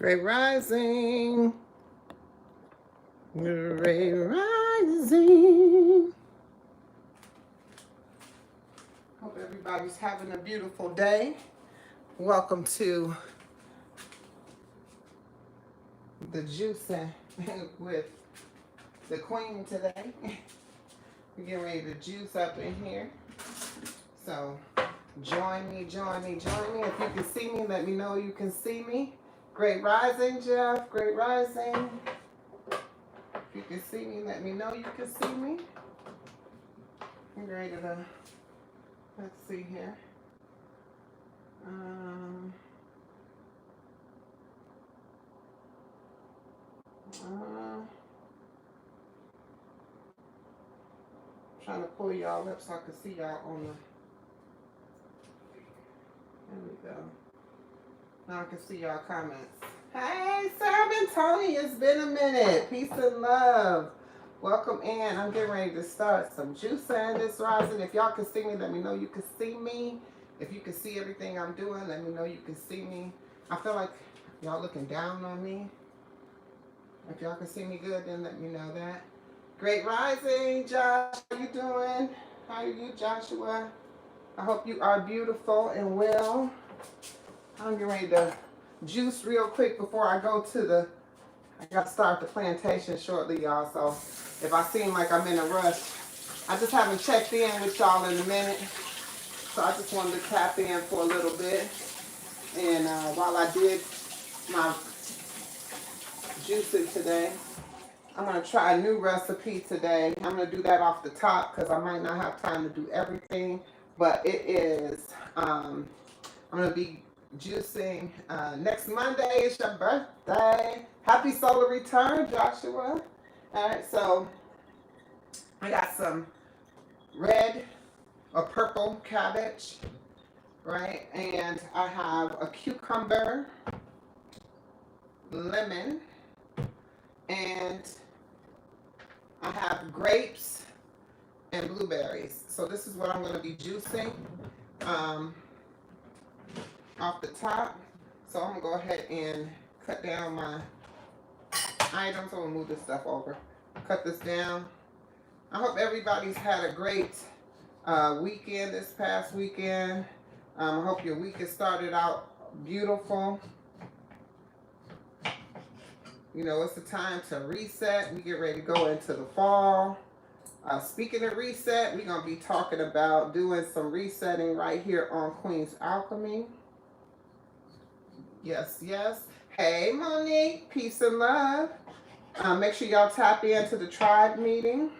Great rising. Great rising. Hope everybody's having a beautiful day. Welcome to the juicing with the queen today. We're getting ready to juice up in here. So join me, join me, join me. If you can see me, let me know you can see me. Great rising, Jeff. Great rising. If you can see me, let me know you can see me. I'm ready to, let's see here. Trying to pull y'all up so I can see y'all on the, there we go. Now I can see y'all comments. Hey, Sermon Tony, it's been a minute. Peace and love. Welcome in. I'm getting ready to start some juicing this rising. If y'all can see me, let me know you can see me. If you can see everything I'm doing, let me know you can see me. I feel like y'all looking down on me. If y'all can see me good, then let me know that. Great rising, Josh. How you doing? How are you, Joshua? I hope you are beautiful and well. I'm getting ready to juice real quick before I go to the, I got to start the plantation shortly, y'all. So if I seem like I'm in a rush, I just haven't checked in with y'all in a minute. So I just wanted to tap in for a little bit. And while I did my juicing today, I'm going to try a new recipe today. I'm going to do that off the top because I might not have time to do everything. But it is, I'm going to be juicing next Monday. It's your birthday. Happy solar return, Joshua. All right, so I got some red or purple cabbage, right? And I have a cucumber, lemon, and I have grapes and blueberries. So this is what I'm going to be juicing off the top. So I'm going to go ahead and cut down my items. I'm going to move this stuff over. Cut this down. I hope everybody's had a great weekend this past weekend. I hope your week has started out beautiful. You know, it's the time to reset. We get ready to go into the fall. Speaking of reset, we're going to be talking about doing some resetting right here on Queen's Alchemy. Yes, yes. Hey, Monique. Peace and love. Make sure y'all tap into the tribe meeting.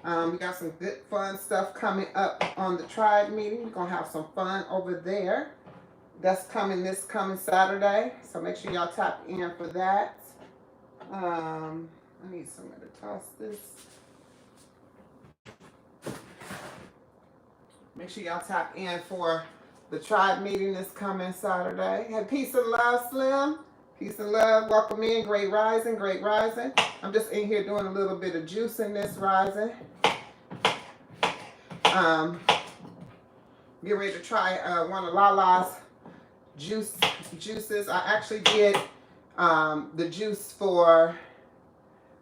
We got some good, fun stuff coming up on the tribe meeting. We're going to have some fun over there. That's coming this coming Saturday. So make sure y'all tap in for that. I need somewhere to toss this. Make sure y'all tap in for the tribe meeting this coming Saturday. Hey, peace and love, Slim. Peace and love. Welcome in. Great rising, great rising. I'm just in here doing a little bit of juicing this rising. Get ready to try one of Lala's juices. I actually did the juice for,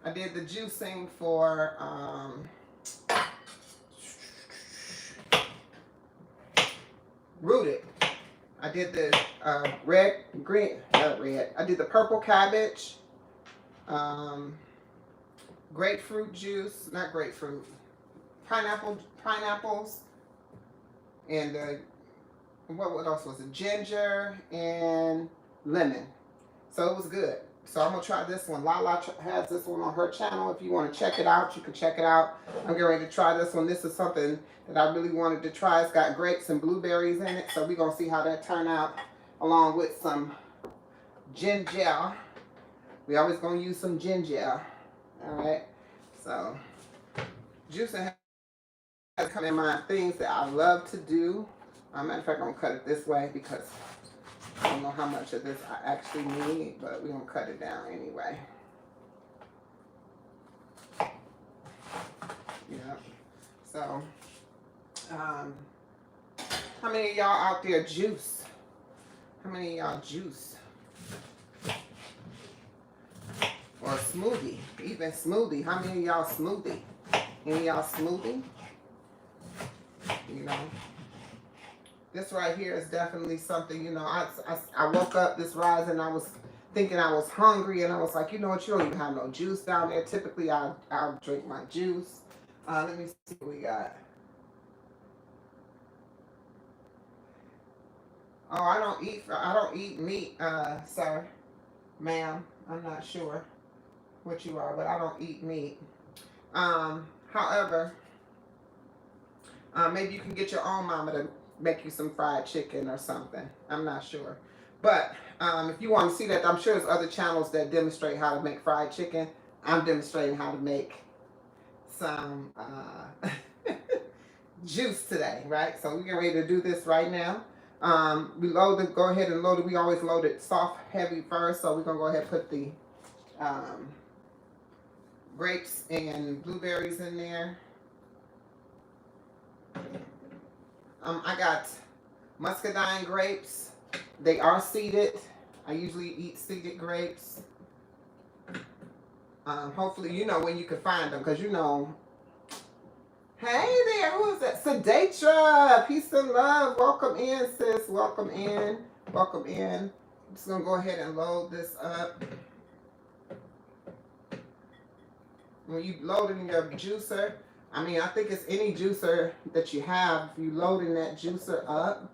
I did the juicing for rooted. I did the I did the purple cabbage, grapefruit juice, not grapefruit, pineapples, and what else was it? Ginger and lemon. So it was good. So I'm gonna try this one. Lala has this one on her channel. If you want to check it out, you can check it out. I'm getting ready to try this one. This is something that I really wanted to try. It's got grapes and blueberries in it. So we're gonna see how that turn out, along with some ginger. We always gonna use some ginger. All right. So juicing has come in my things that I love to do. Matter of fact, I'm gonna cut it this way because I don't know how much of this I actually need, but we're going to cut it down anyway. Yeah. So, how many of y'all out there juice? How many of y'all juice? or smoothie, even smoothie. How many of y'all smoothie? Any of y'all smoothie? You know, this right here is definitely something, you know, I woke up this rise and I was thinking I was hungry, and I was like, you know what, you don't even have no juice down there. Typically, I'll drink my juice. Let me see what we got. Oh, I don't eat meat, sir, ma'am. I'm not sure what you are, but I don't eat meat. However, maybe you can get your own mama to make you some fried chicken or something. I'm not sure. But if you want to see that, I'm sure there's other channels that demonstrate how to make fried chicken. I'm demonstrating how to make some juice today, right? So we're getting ready to do this right now. We go ahead and load it. We always load it soft, heavy first. So we're going to go ahead and put the grapes and blueberries in there. I got muscadine grapes. They are seeded. I usually eat seeded grapes. Hopefully, you know when you can find them, because you know. Hey there, who is that? Sedatra, peace and love. Welcome in, sis. Welcome in. Welcome in. I'm just gonna go ahead and load this up. When you load it in your juicer, I mean, I think it's any juicer that you have. If you loading that juicer up,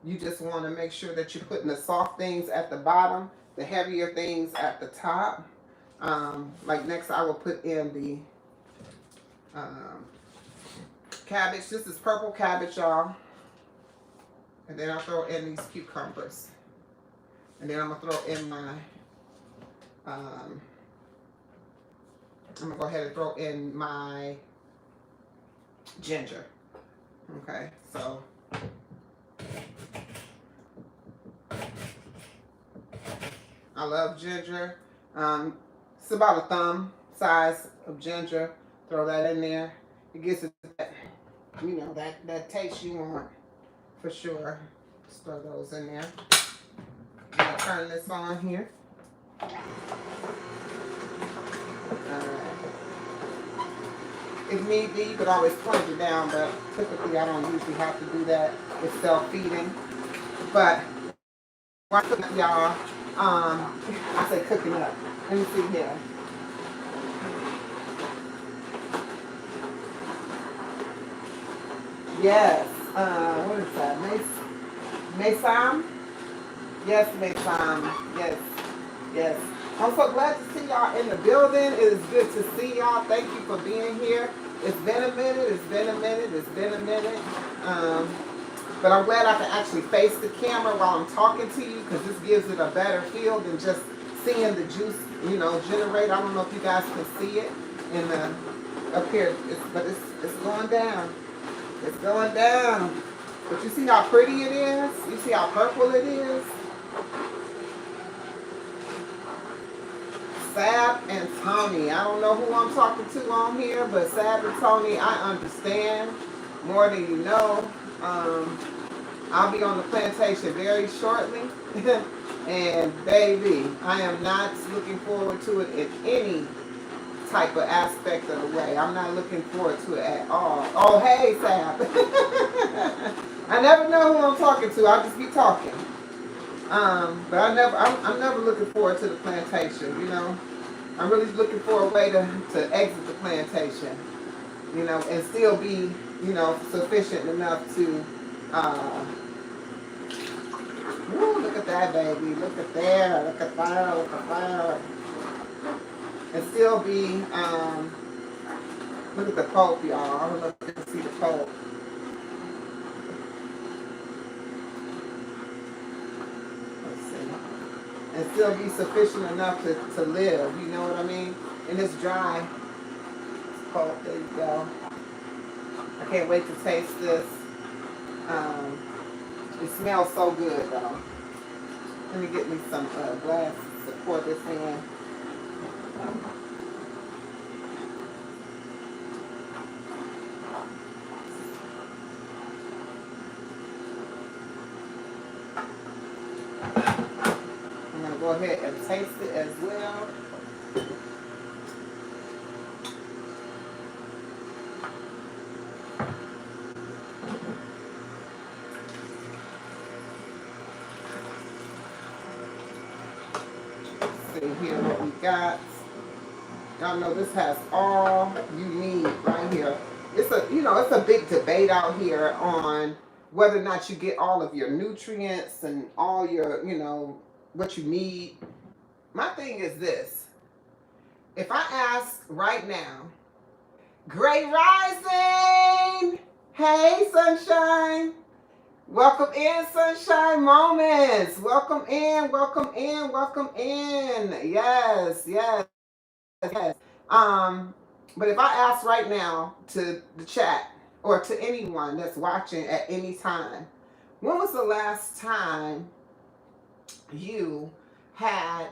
you just want to make sure that you're putting the soft things at the bottom, the heavier things at the top. Like next, I will put in the cabbage. This is purple cabbage, y'all. And then I'll throw in these cucumbers. And then I'm going to throw in my, I'm going to go ahead and throw in my ginger. Okay, so I love ginger. It's about a thumb size of ginger. Throw that in there. It gives it that, you know, that taste you want for sure. Just throw those in there. I'm gonna turn this on here. If need be, you could always plunge it down, but typically I don't usually have to do that. It's self-feeding. But while cooking, y'all, I say cooking up. Let me see here. Yes. What is that? Maysam? Yes, Maysam. Yes. Yes. I'm so glad to see y'all in the building. It is good to see y'all. Thank you for being here. It's been a minute. It's been a minute. It's been a minute. But I'm glad I can actually face the camera while I'm talking to you, because this gives it a better feel than just seeing the juice, you know, generate. I don't know if you guys can see it in the up here, but it's going down. It's going down. But you see how pretty it is? You see how purple it is? Sab and Tony. I don't know who I'm talking to on here, but Sab and Tony, I understand more than you know. I'll be on the plantation very shortly. And baby, I am not looking forward to it in any type of aspect of the way. I'm not looking forward to it at all. Oh, hey, Sab. I never know who I'm talking to. I'll just be talking. But I'm never looking forward to the plantation, you know. I'm really looking for a way to exit the plantation, you know, and still be, you know, sufficient enough to, look at that, baby. Look at there. Look at that. Look at that. And still be, look at the pulp, y'all. I don't know if you can see the pulp. And still be sufficient enough to live, you know what I mean? And it's dry. It's cold. There you go. I can't wait to taste this. It smells so good, though. Let me get me some glass to pour this in. Go ahead and taste it as well. see here what we got. Y'all know this has all you need right here. It's it's a big debate out here on whether or not you get all of your nutrients and all your, what you need. My thing is this. If I ask right now, Great Rising! Hey, Sunshine! Welcome in, Sunshine Moments! Welcome in, welcome in, welcome in. Yes, yes, yes. But if I ask right now to the chat or to anyone that's watching at any time, when was the last time you had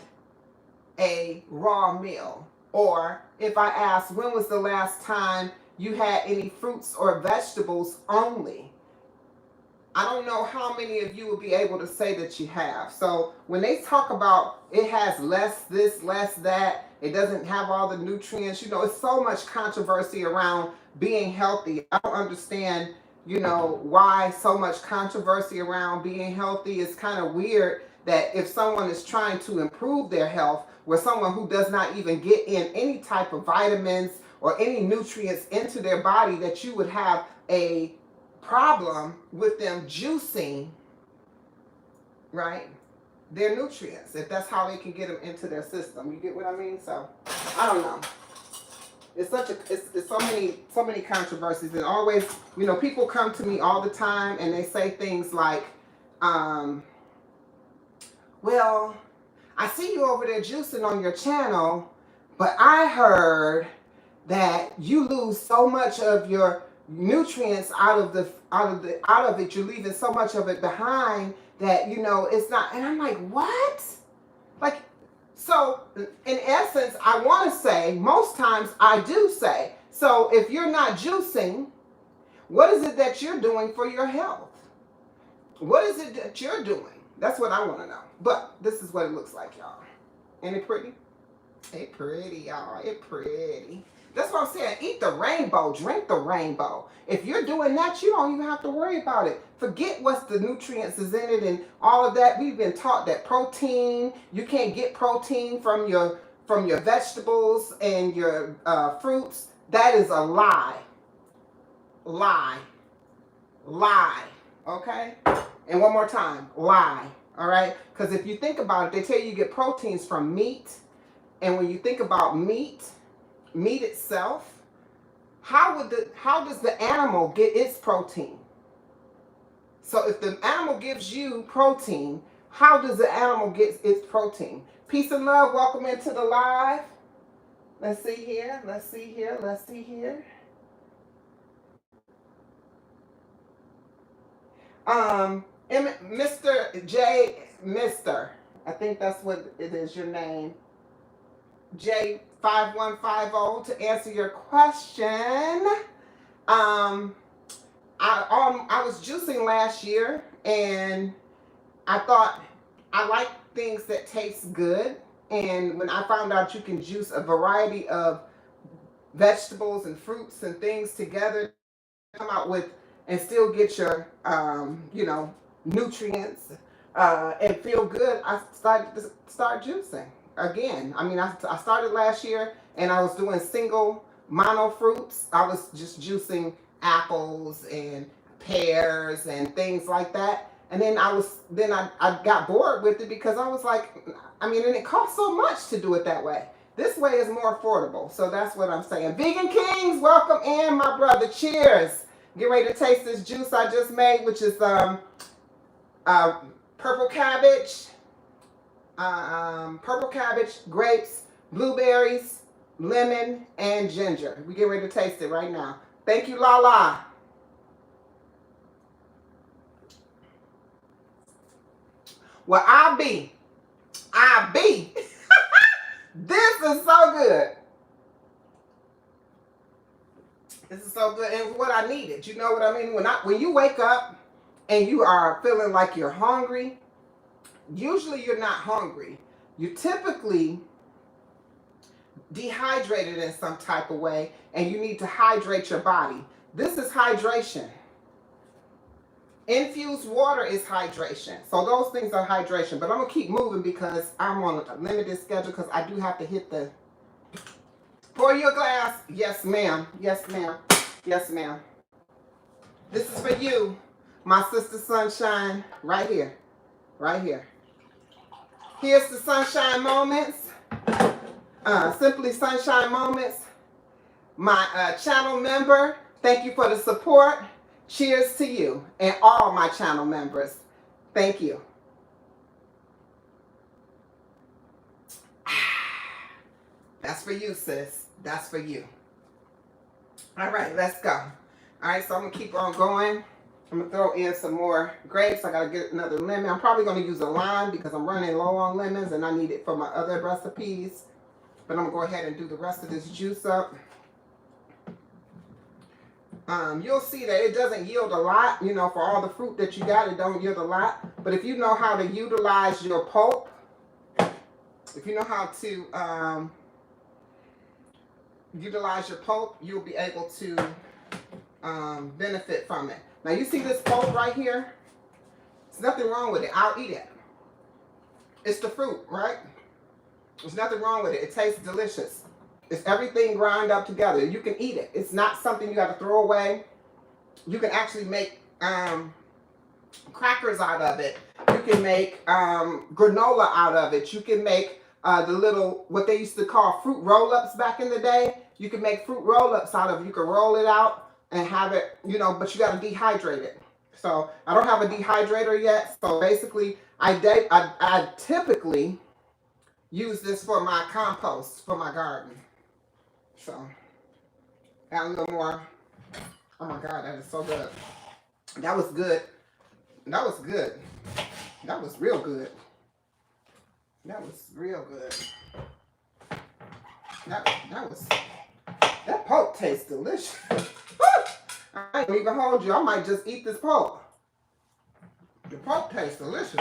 a raw meal? Or if I ask, when was the last time you had any fruits or vegetables only? I don't know how many of you will be able to say that you have. So when they talk about it has less this, less that, it doesn't have all the nutrients, it's so much controversy around being healthy. I don't understand, why so much controversy around being healthy. It's kind of weird that if someone is trying to improve their health, where someone who does not even get in any type of vitamins or any nutrients into their body, that you would have a problem with them juicing, right, their nutrients, if that's how they can get them into their system. You get what I mean? So I don't know. It's so many controversies, and always, people come to me all the time and they say things like, well, I see you over there juicing on your channel, but I heard that you lose so much of your nutrients out of it. You're leaving so much of it behind that it's not. And I'm like, what? Like, so in essence, I want to say most times I do say, so if you're not juicing, what is it that you're doing for your health? What is it that you're doing? That's what I want to know. But this is what it looks like, y'all. Ain't it pretty? It pretty, y'all. It pretty. That's what I'm saying. Eat the rainbow. Drink the rainbow. If you're doing that, you don't even have to worry about it. Forget what's the nutrients is in it and all of that. We've been taught that protein, you can't get protein from your vegetables and your fruits. That is a lie. Lie. Lie. Okay? And one more time. Lie. All right? Because if you think about it, they tell you get proteins from meat. And when you think about meat itself, how does the animal get its protein? So if the animal gives you protein, how does the animal get its protein? Peace and love, welcome into the live. Let's see here, let's see here, let's see here. Mr. J, Mr. I think that's what it is, your name. J5150, to answer your question. I was juicing last year, and I thought I like things that taste good. And when I found out you can juice a variety of vegetables and fruits and things together, come out with and still get your nutrients and feel good, I started to start juicing again. I mean, I started last year and I was doing single mono fruits. I was just juicing apples and pears and things like that. And then I got bored with it because I was like, and it costs so much to do it that way. This way is more affordable. So that's what I'm saying. Vegan Kings, welcome in, my brother. Cheers. Get ready to taste this juice I just made, which is purple cabbage, grapes, blueberries, lemon, and ginger. We get ready to taste it right now. Thank you, Lala. Well, I be. This is so good. This is so good, and what I needed. You know what I mean? When you wake up and you are feeling like you're hungry, usually you're not hungry. You're typically dehydrated in some type of way, and you need to hydrate your body. This is hydration. Infused water is hydration. So those things are hydration. But I'm going to keep moving because I'm on a limited schedule because I do have to hit the... Pour your glass. Yes, ma'am. Yes, ma'am. Yes, ma'am. This is for you, my sister Sunshine, right here. Right here. Here's the Sunshine Moments. Simply Sunshine Moments. My channel member, thank you for the support. Cheers to you and all my channel members. Thank you. That's for you, sis. That's for you. All right, let's go. All right, so I'm going to keep on going. I'm going to throw in some more grapes. I got to get another lemon. I'm probably going to use a lime because I'm running low on lemons and I need it for my other recipes. But I'm going to go ahead and do the rest of this juice up. You'll see that it doesn't yield a lot. You know, for all the fruit that you got, it don't yield a lot. But if you know how to utilize your pulp, if you know how to utilize your pulp, you'll be able to benefit from it. Now you see this pulp right here? There's nothing wrong with it. I'll eat it. It's the fruit, right? There's nothing wrong with it. It tastes delicious. It's everything ground up together. You can eat it. It's not something you got to throw away. You can actually make crackers out of it. You can make granola out of it. You can make the little, what they used to call fruit roll-ups back in the day. You can make fruit roll-ups out of it. You can roll it out and have it, you know, but you got to dehydrate it. So I don't have a dehydrator yet. So basically, I typically use this for my compost for my garden. So add a little more. Oh my God, that is so good. That was good. That was good. That was real good. That was real good. That pulp tastes delicious. I ain't even hold you. I might just eat this pulp. The pulp tastes delicious.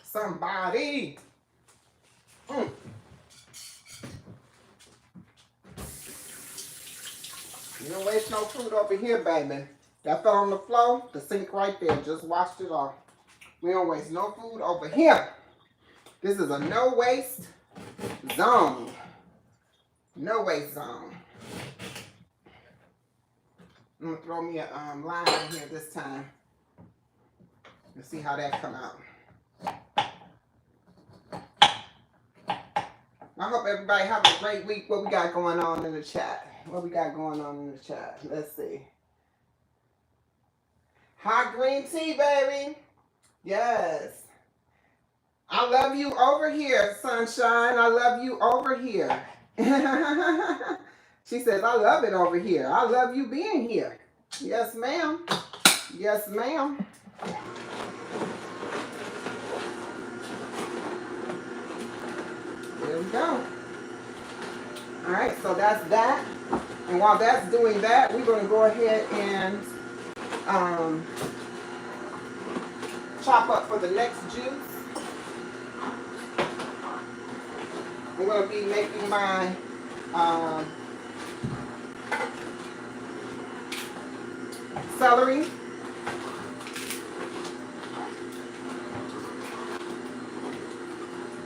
Somebody. You don't waste no food over here, baby. That fell on the floor, the sink right there. Just washed it off. We don't waste no food over here. This is a no waste zone. No waste zone. I'm gonna throw me a lime in here this time. Let's see how that come out. I hope everybody have a great week. What we got going on in the chat? What we got going on in the chat? Let's see. Hot green tea, baby. Yes. I love you over here, Sunshine. I love you over here. She says, I love it over here. I love you being here. Yes, ma'am. Yes, ma'am. There we go. All right, so that's that. And while that's doing that, we're going to go ahead and chop up for the next juice. I'm going to be making my celery.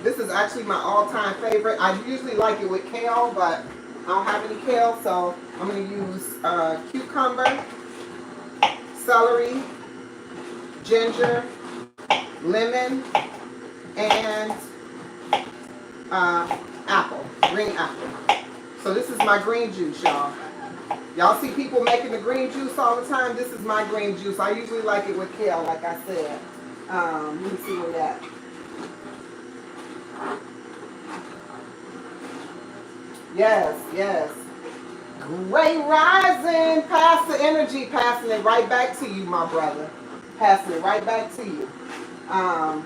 This is actually my all-time favorite. I usually like it with kale, but I don't have any kale, so I'm going to use cucumber, celery, ginger, lemon, and apple, green apple. So this is my green juice, y'all. Y'all see people making the green juice all the time? This is my green juice. I usually like it with kale, like I said. Let me see where that. Yes, yes. Great rising. Pass the energy, passing it right back to you, my brother. Passing it right back to you. I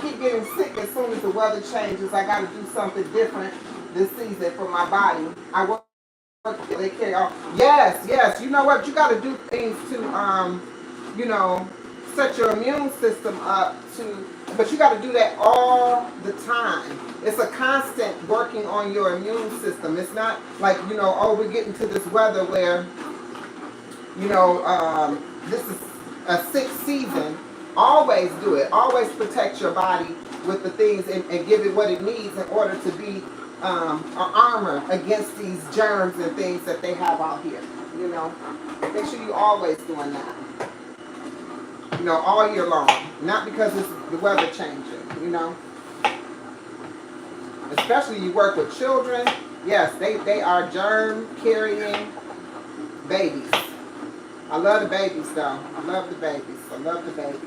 keep getting sick as soon as the weather changes. I got to do something different this season for my body. I work they carry on. Yes, yes. You know what? You got to do things to, you know, set your immune system up to, but you got to do that all the time. It's a constant working on your immune system. It's not like, you know, oh, we're getting to this weather where, you know, this is a sick season. Always do it. Always protect your body with the things and give it what it needs in order to be an armor against these germs and things that they have out here. You know, make sure you always doing that. You know, all year long. Not because it's the weather changing, you know. Especially you work with children. Yes, they are germ carrying babies. I love the babies though. I love the babies. I love the babies.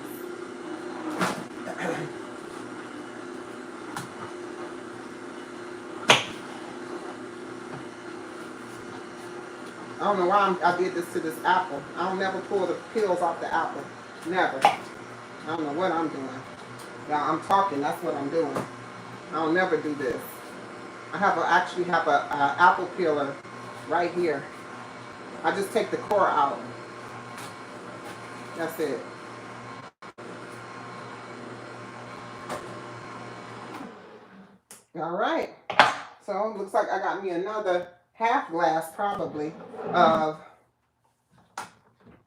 I don't know why I did this to this apple. I don't never pull the peels off the apple. Never. I don't know what I'm doing. Now I'm talking. That's what I'm doing. I'll never do this. I actually have a apple peeler right here. I just take the core out. That's it. All right. So it looks like I got me another half glass probably of,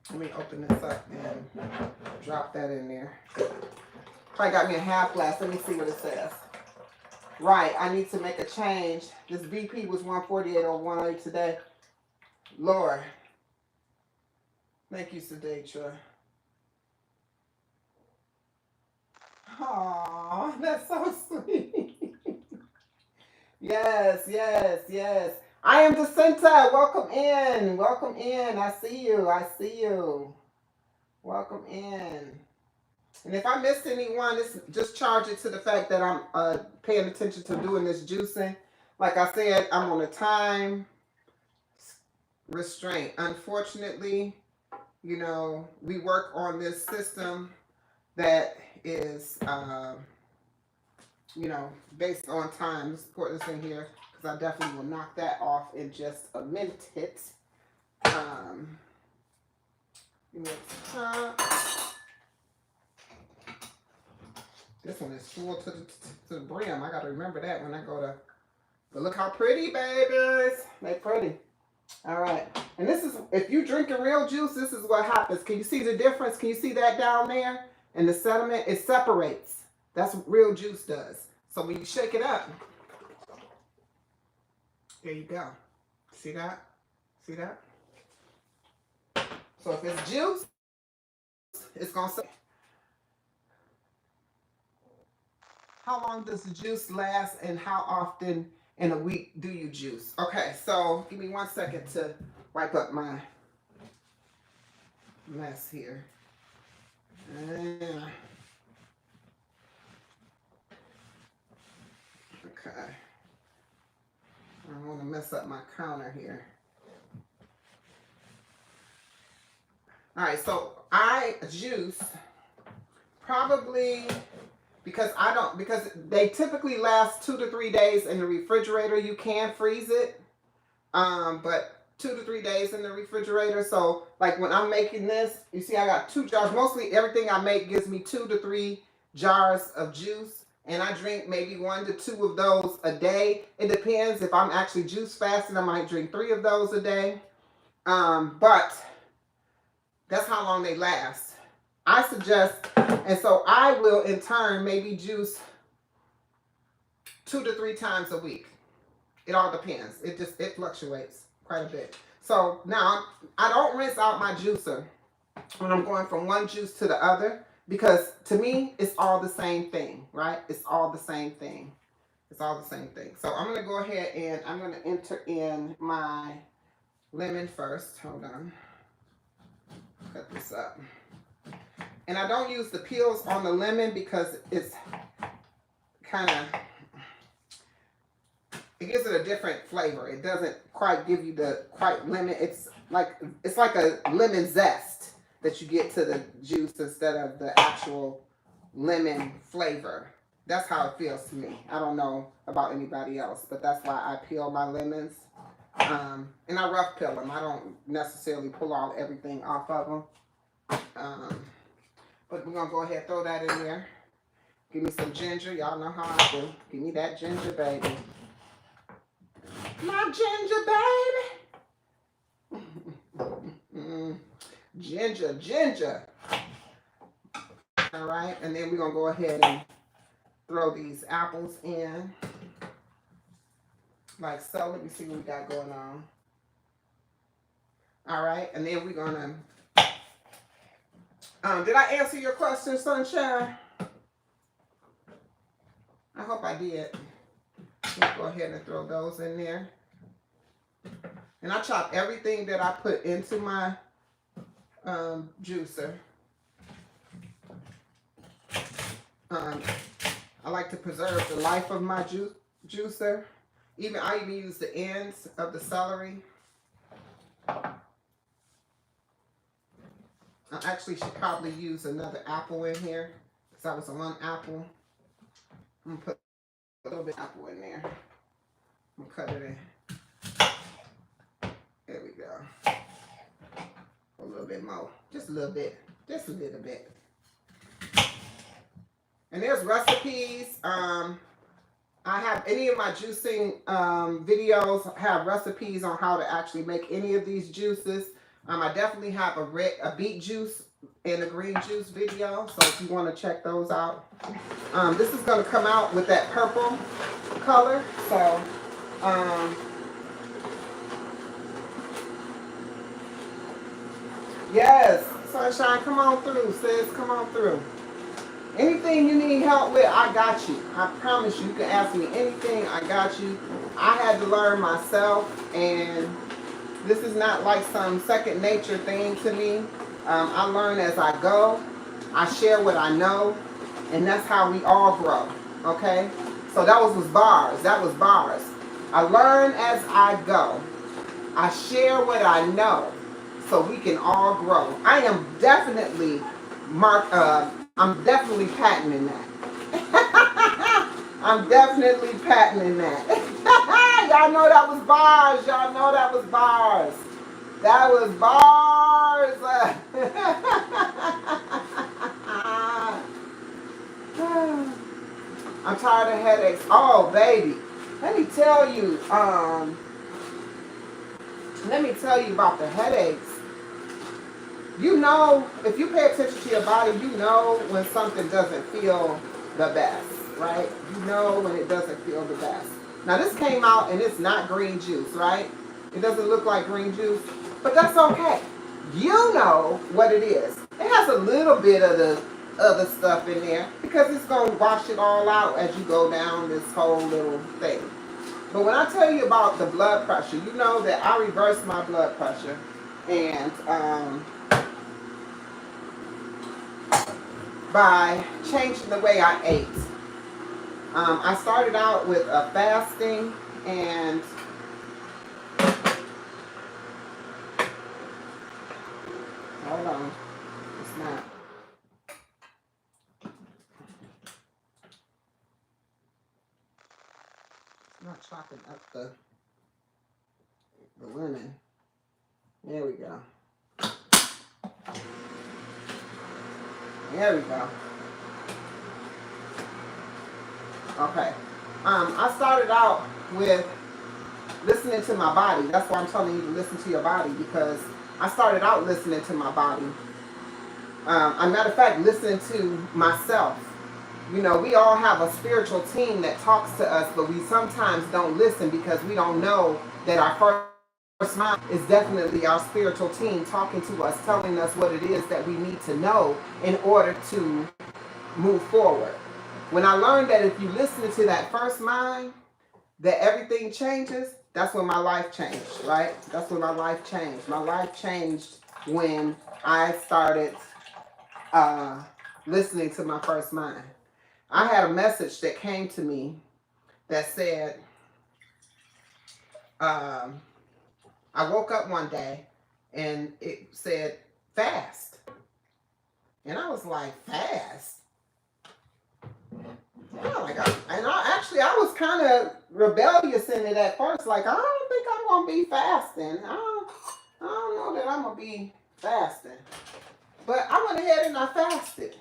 let me open this up and drop that in there. Probably got me a half glass. Let me see what it says. Right, I need to make a change. This BP was 148 over 108 today. Lord. Thank you, Sadatra. Aw, that's so sweet. Yes, yes, yes. I am Jacinta. Welcome in. Welcome in. I see you. I see you. Welcome in. And if I missed anyone, just charge it to the fact that I'm paying attention to doing this juicing. Like I said, I'm on a time restraint. Unfortunately, you know, we work on this system that is, you know, based on time. Let's put this in here because I definitely will knock that off in just a minute. Give me a top. This one is full to the brim. I got to remember that when I go to. But look how pretty, babies. They pretty. All right. And this is, if you drinking real juice, this is what happens. Can you see the difference? Can you see that down there? And the sediment, it separates. That's what real juice does. So when you shake it up, there you go. See that? See that? So if it's juice, it's going to. How long does the juice last and how often in a week do you juice? Okay, so give me 1 second to wipe up my mess here. Okay. I don't want to mess up my counter here. All right, so I juice probably, because they typically last 2 to 3 days in the refrigerator. You can freeze it, but 2 to 3 days in the refrigerator. So like when I'm making this, you see I got 2 jars. Mostly everything I make gives me 2 to 3 jars of juice, and I drink maybe 1 to 2 of those a day. It depends. If I'm actually juice fasting, I might drink 3 of those a day. But that's how long they last. I suggest, and so I will in turn maybe juice 2 to 3 times a week. It all depends. It fluctuates quite a bit. So now I don't rinse out my juicer when I'm going from one juice to the other, because to me it's all the same thing, right? It's all the same thing. It's all the same thing. So I'm going to go ahead and I'm going to enter in my lemon first. Hold on. Cut this up. And I don't use the peels on the lemon because it's kind of, it gives it a different flavor. It doesn't quite give you the lemon. It's like a lemon zest that you get to the juice instead of the actual lemon flavor. That's how it feels to me. I don't know about anybody else, but that's why I peel my lemons. And I rough peel them. I don't necessarily pull all everything off of them. But we're going to go ahead and throw that in there. Give me some ginger. Y'all know how I do. Give me that ginger, baby. My ginger, baby. Ginger, ginger. All right. And then we're going to go ahead and throw these apples in. Like so. Let me see what we got going on. All right. And then we're going to... did I answer your question, Sunshine? I hope I did. Let's go ahead and throw those in there. And I chop everything that I put into my juicer. I like to preserve the life of my juicer. I even use the ends of the celery. I actually should probably use another apple in here because that was one apple. I'm gonna put a little bit of apple in there. I'm gonna cut it in. There we go. A little bit more. Just a little bit. Just a little bit. And there's recipes. I have any of my juicing videos have recipes on how to actually make any of these juices. I definitely have a beet juice and a green juice video. So if you want to check those out. This is going to come out with that purple color. So, yes, Sunshine, come on through, sis. Come on through. Anything you need help with, I got you. I promise you, you can ask me anything, I got you. I had to learn myself, and this is not like some second nature thing to me. I learn as I go. I share what I know, and that's how we all grow, okay? So that was bars. That was bars. I learn as I go. I share what I know, so we can all grow. I am definitely I'm definitely patenting that. I'm definitely patenting that. Y'all know that was bars. Y'all know that was bars. That was bars. I'm tired of headaches. Oh, baby. Let me tell you about the headaches. You know, if you pay attention to your body, you know when something doesn't feel the best, right? You know when it doesn't feel the best. Now, this came out and it's not green juice, right? It doesn't look like green juice, but that's okay. You know what it is. It has a little bit of the other stuff in there because it's going to wash it all out as you go down this whole little thing. But when I tell you about the blood pressure, you know that I reversed my blood pressure. And by changing the way I ate. I started out with a fasting and hold on, it's not. It's not chopping up the lemon. There we go. There we go. Okay. I started out with listening to my body. That's why I'm telling you to listen to your body, because I started out listening to my body. As a matter of fact, listening to myself. You know, we all have a spiritual team that talks to us, but we sometimes don't listen because we don't know that our first mind is definitely our spiritual team talking to us, telling us what it is that we need to know in order to move forward. When I learned that if you listen to that first mind, that everything changes, that's when my life changed, right? That's when my life changed. My life changed when I started listening to my first mind. I had a message that came to me that said, I woke up one day and it said, fast. And I was like, fast? Yeah, I was kind of rebellious in it at first. Like, I don't think I'm going to be fasting. I don't know that I'm going to be fasting. But I went ahead and I fasted.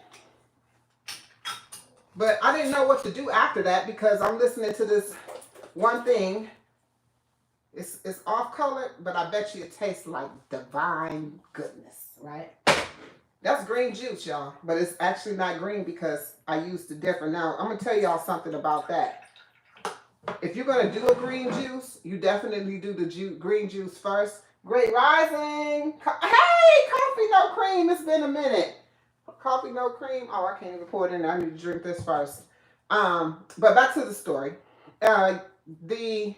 But I didn't know what to do after that because I'm listening to this one thing. It's off color, but I bet you it tastes like divine goodness, right? That's green juice, y'all. But it's actually not green because I used a different. Now, I'm going to tell y'all something about that. If you're going to do a green juice, you definitely do the green juice first. Great rising. Hey, coffee, no cream. It's been a minute. Coffee, no cream. Oh, I can't even pour it in there. I need to drink this first. But back to the story. The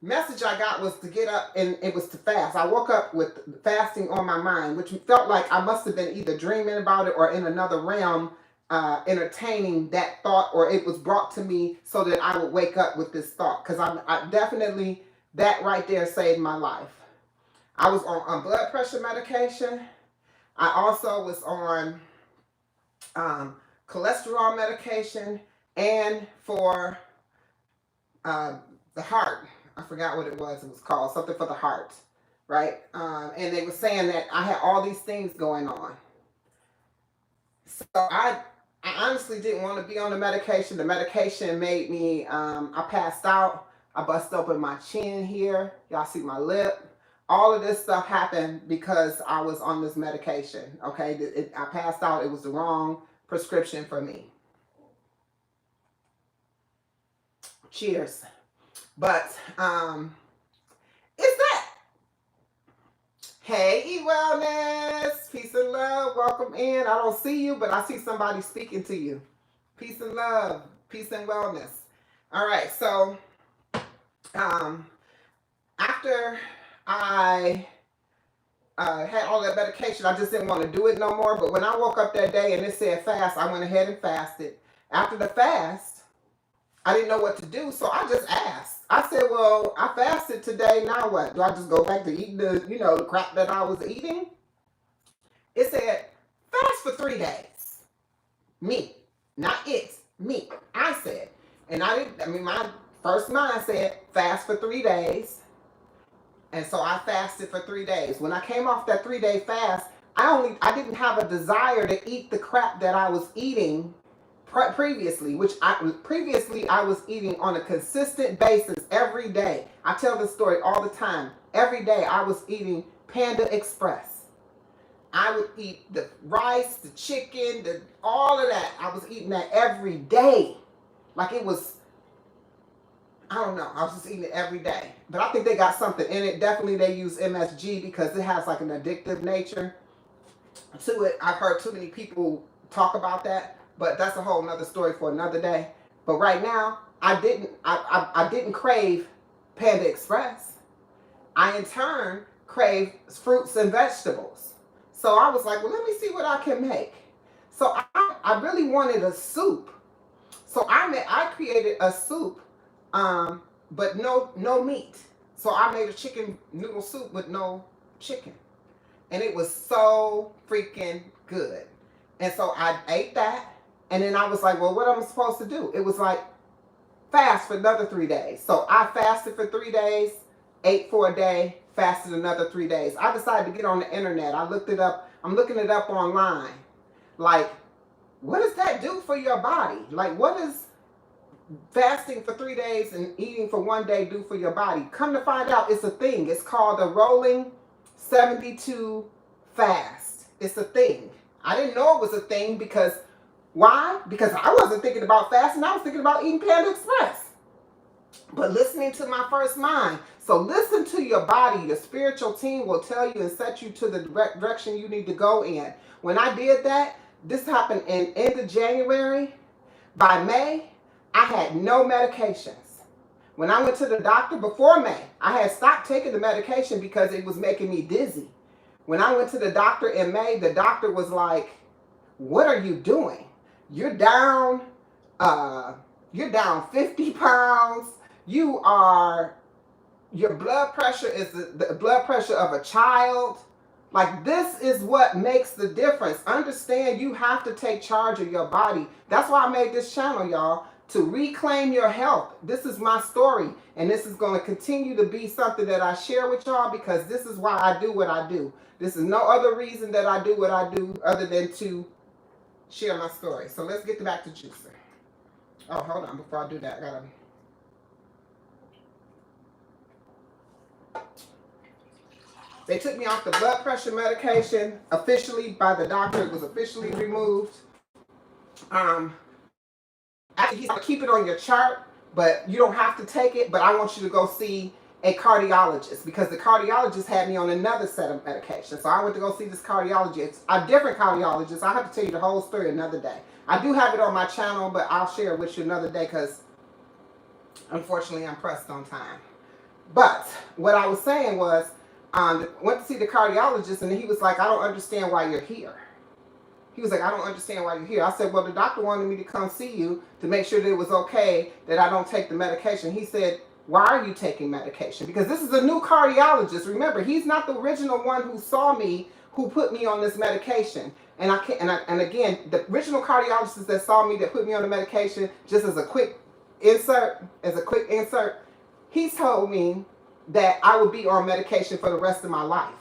message I got was to get up, and it was to fast. I woke up with fasting on my mind, which felt like I must have been either dreaming about it or in another realm, entertaining that thought, or it was brought to me so that I would wake up with this thought. Because I definitely, that right there saved my life. I was on blood pressure medication. I also was on cholesterol medication, and for the heart. I forgot what it was. It was called something for the heart, right? And they were saying that I had all these things going on. So I honestly didn't want to be on the medication. The medication made me, I passed out. I busted open my chin here. Y'all see my lip. All of this stuff happened because I was on this medication, okay? I passed out. It was the wrong prescription for me. Cheers. But it's that. Hey, E-Wellness. Peace and love. Welcome in. I don't see you, but I see somebody speaking to you. Peace and love. Peace and wellness. All right. So after I had all that medication, I just didn't want to do it no more. But when I woke up that day and it said fast, I went ahead and fasted. After the fast, I didn't know what to do, so I just asked. I said, well, I fasted today, now what? Do I just go back to eating the crap that I was eating? It said, fast for 3 days. Me, not it, me. I said. And my first mind said, fast for 3 days. And so I fasted for 3 days. When I came off that 3-day fast, I didn't have a desire to eat the crap that I was eating previously, I was eating on a consistent basis every day. I tell this story all the time. Every day I was eating Panda Express. I would eat the rice, the chicken, all of that. I was eating that every day. Like it was, I don't know. I was just eating it every day. But I think they got something in it. Definitely they use MSG because it has like an addictive nature to it. I've heard too many people talk about that. But that's a whole nother story for another day. But right now, I didn't crave Panda Express. I in turn crave fruits and vegetables. So I was like, well, let me see what I can make. So I really wanted a soup. So I created a soup, but no meat. So I made a chicken noodle soup with no chicken. And it was so freaking good. And so I ate that. And then I was like, well, what am I supposed to do? It was like, fast for another 3 days. So I fasted for 3 days, ate for a day, fasted another 3 days. I decided to get on the internet. I looked it up. I'm looking it up online. Like, what does that do for your body? Like, what does fasting for 3 days and eating for 1 day do for your body? Come to find out, it's a thing. It's called a rolling 72 fast. It's a thing. I didn't know it was a thing because why? Because I wasn't thinking about fasting. I was thinking about eating Panda Express. But listening to my first mind. So listen to your body. The spiritual team will tell you and set you to the direction you need to go in. When I did that, this happened in end of January. By May, I had no medications. When I went to the doctor before May, I had stopped taking the medication because it was making me dizzy. When I went to the doctor in May, the doctor was like, what are you doing? You're down 50 pounds. Your blood pressure is the blood pressure of a child. Like, this is what makes the difference. Understand, you have to take charge of your body. That's why I made this channel, y'all, to reclaim your health. This is my story, and this is going to continue to be something that I share with y'all because this is why I do what I do. This is no other reason that I do what I do other than to share my story. So let's get back to juicing. Oh, hold on. Before I do that, I gotta... They took me off the blood pressure medication officially by the doctor. It was officially removed. Actually, he's gonna keep it on your chart, but you don't have to take it. But I want you to go see a cardiologist because the cardiologist had me on another set of medication. So I went to go see this cardiologist, a different cardiologist. I have to tell you the whole story another day. I do have it on my channel, but I'll share it with you another day because unfortunately I'm pressed on time. But what I was saying was, went to see the cardiologist and he was like, I don't understand why you're here. He was like, I don't understand why you're here. I said, well, the doctor wanted me to come see you to make sure that it was okay that I don't take the medication. He said, why are you taking medication? Because this is a new cardiologist. Remember, he's not the original one who saw me, who put me on this medication. And I can't, and again, the original cardiologist that saw me, that put me on the medication, just as a quick insert, he told me that I would be on medication for the rest of my life.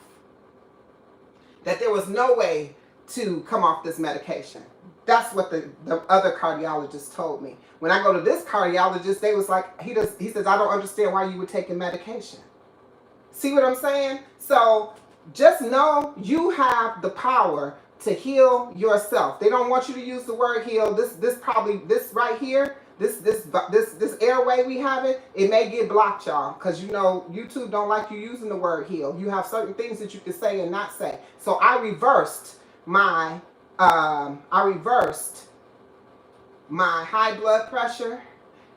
That there was no way to come off this medication. That's what the other cardiologist told me. When I go to this cardiologist, they was like, he says, I don't understand why you were taking medication. See what I'm saying? So just know you have the power to heal yourself. They don't want you to use the word heal. This right here, this airway we have it may get blocked, y'all, because you know YouTube don't like you using the word heal. You have certain things that you can say and not say. So I reversed my high blood pressure,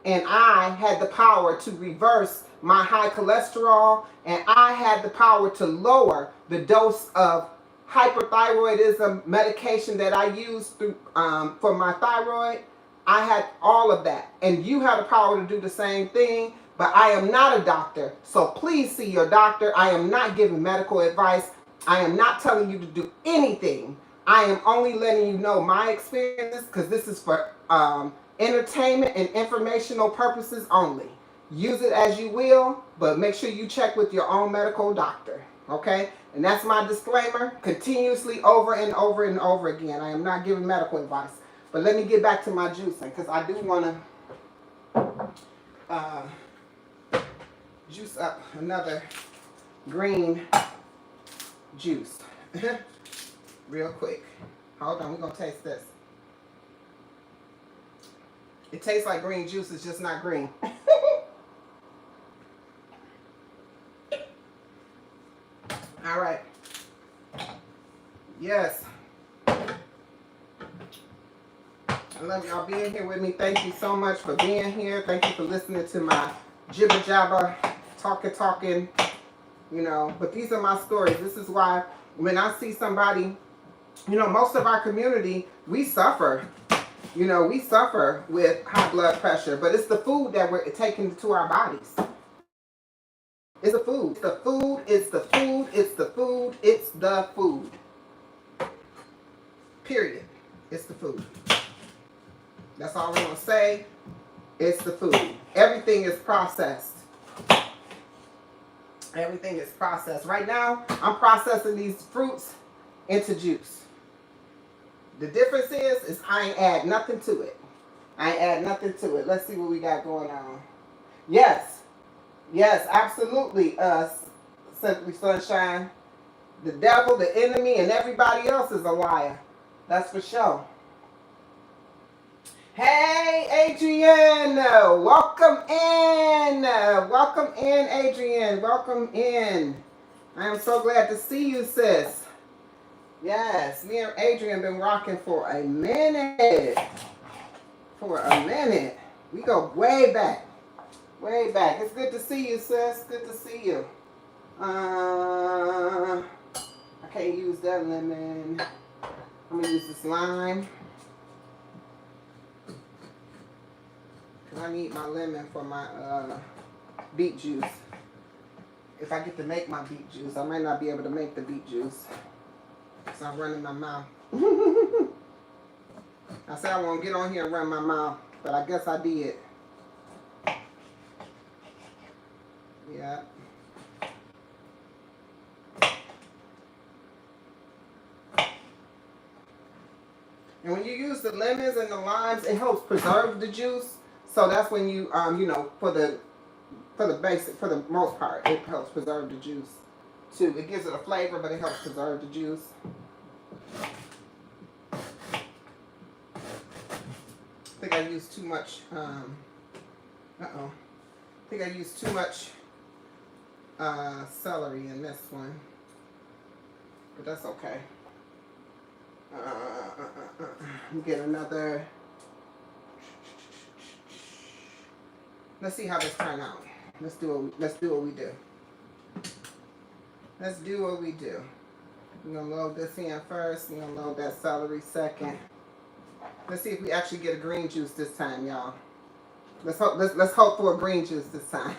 and I had the power to reverse my high cholesterol, and I had the power to lower the dose of hyperthyroidism medication that I use through for my thyroid. I had all of that, and you have the power to do the same thing. But I am not a doctor, so please see your doctor. I am not giving medical advice. I am not telling you to do anything. I am only letting you know my experiences because this is for entertainment and informational purposes only. Use it as you will, but make sure you check with your own medical doctor, okay? And that's my disclaimer, continuously over and over and over again. I am not giving medical advice. But let me get back to my juicing because I do want to juice up another green juice real quick. Hold on, we're going to taste this. It tastes like green juice, it's just not green. All right. Yes. I love y'all being here with me. Thank you so much for being here. Thank you for listening to my jibber jabber, talking, you know. But these are my stories. This is why when I see somebody, you know, most of our community, we suffer. You know, we suffer with high blood pressure, but it's the food that we're taking to our bodies. It's the food. It's the food. It's the food. It's the food. It's the food. Period. It's the food. That's all we're going to say. It's the food. Everything is processed. Everything is processed. Right now, I'm processing these fruits into juice. The difference is I ain't add nothing to it. I ain't add nothing to it. Let's see what we got going on. Yes. Yes, absolutely, Simply Sunshine. The devil, the enemy, and everybody else is a liar. That's for sure. Hey, Adrienne. Welcome in. Welcome in, Adrienne. Welcome in. I am so glad to see you, sis. Yes, me and Adrienne been rocking for a minute. We go way back. Way back. It's good to see you, sis. Good to see you. I can't use that lemon. I'm going to use this lime. Because I need my lemon for my beet juice. If I get to make my beet juice, I might not be able to make the beet juice. So I'm running my mouth. I said I won't get on here and run my mouth. but I guess I did. Yeah. And when you use the lemons and the limes, it helps preserve the juice. So that's when you, you know, for the most part, it helps preserve the juice too. It gives it a flavor, but it helps preserve the juice. I think I used too much. I think I used too much celery in this one, but that's okay. Get another. Let's see how this turn out. Let's do what we do. Let's do what we do. We're gonna load this in first. We're gonna load that celery second. Let's see if we actually get a green juice this time, y'all. Let's hope for a green juice this time.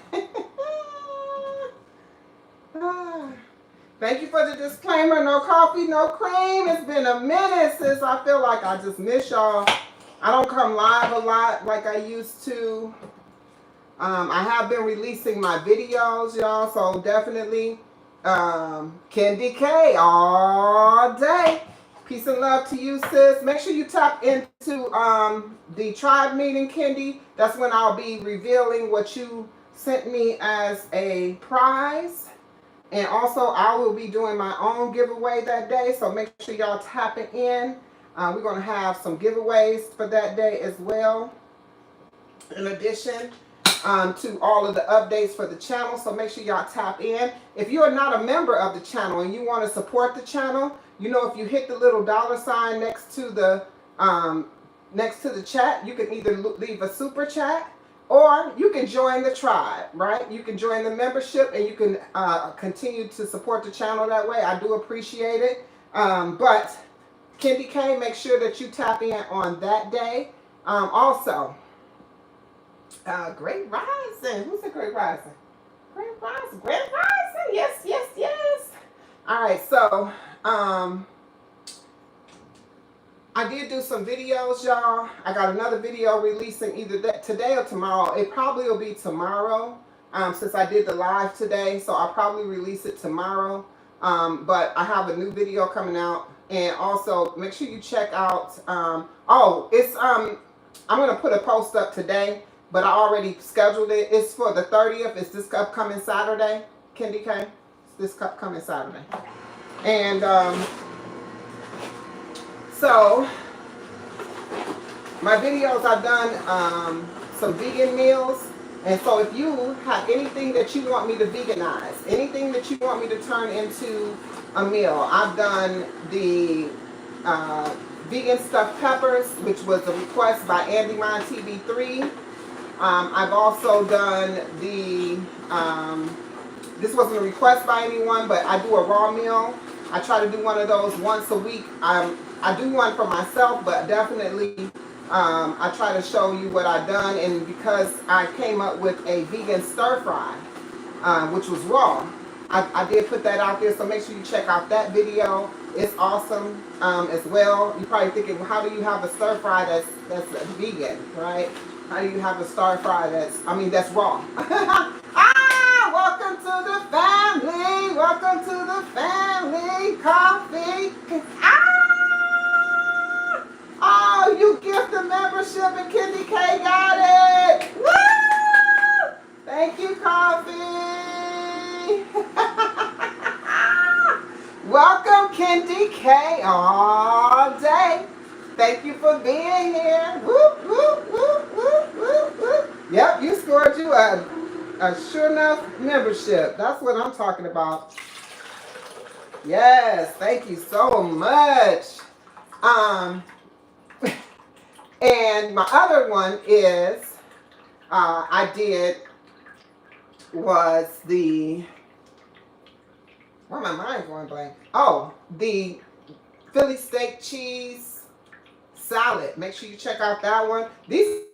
Thank you for the disclaimer. No coffee, no cream. It's been a minute since I feel like I just miss y'all. I don't come live a lot like I used to. I have been releasing my videos, y'all, so definitely Kendi K all day. Peace and love to you, sis. Make sure you tap into the tribe meeting, Kendi. That's when I'll be revealing what you sent me as a prize. And also, I will be doing my own giveaway that day, so make sure y'all tapping in. We're going to have some giveaways for that day as well. In addition to all of the updates for the channel, so make sure y'all tap in. If you are not a member of the channel and you want to support the channel, you know, if you hit the little $ next to the chat, you can either leave a super chat or you can join the tribe, right? You can join the membership and you can continue to support the channel that way. I do appreciate it. But Kendi K, make sure that you tap in on that day. Also, Great Rising. Who's the Great Rising? Great Rising. Great Rising. Yes, yes, yes. All right, so I did do some videos, y'all. I got another video releasing either today or tomorrow. It probably will be tomorrow since I did the live today. So I'll probably release it tomorrow. But I have a new video coming out. And also make sure you check out, I'm going to put a post up today, but I already scheduled it. It's for the 30th. It's this upcoming Saturday, Kendi K. It's this upcoming Saturday. And so my videos, I've done some vegan meals. And so if you have anything that you want me to veganize, anything that you want me to turn into a meal, I've done the vegan stuffed peppers, which was a request by AndyMine TV3. I've also done the, this wasn't a request by anyone, but I do a raw meal. I try to do one of those once a week. I do one for myself, but definitely I try to show you what I've done. And because I came up with a vegan stir fry, which was raw, I did put that out there. So make sure you check out that video. It's awesome as well. You're probably thinking, well, how do you have a stir fry that's vegan, right? How do you have a stir fry that's raw? Welcome to the family. Welcome to the family. Coffee. Oh, you gift the membership and Kendi K got it. Woo! Thank you, Coffee. Welcome, Kendi K all day. Thank you for being here. Whoop, whoop, whoop, whoop, whoop, whoop. Yep, you scored you a sure enough membership. That's what I'm talking about. Yes, thank you so much. And my other one is was the, why my mind's going blank? Oh, the Philly steak cheese salad. Make sure you check out that one. These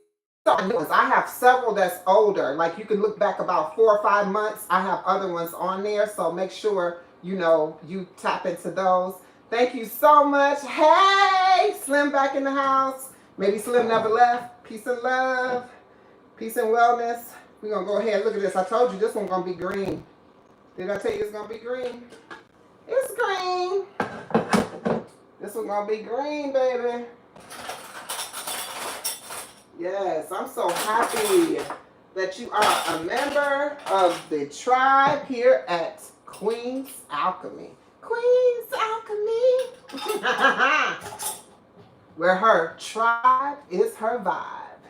are new ones. I have several that's older. Like you can look back about 4 or 5 months. I have other ones on there. So make sure, you tap into those. Thank you so much. Hey, Slim back in the house. Maybe Slim never left. Peace and love. Peace and wellness. We're going to go ahead. Look at this. I told you this one's going to be green. Did I tell you it's going to be green? It's green. This one's going to be green, baby. Yes, I'm so happy that you are a member of the tribe here at Queen's Alchemy. Queen's Alchemy. Where her tribe is her vibe.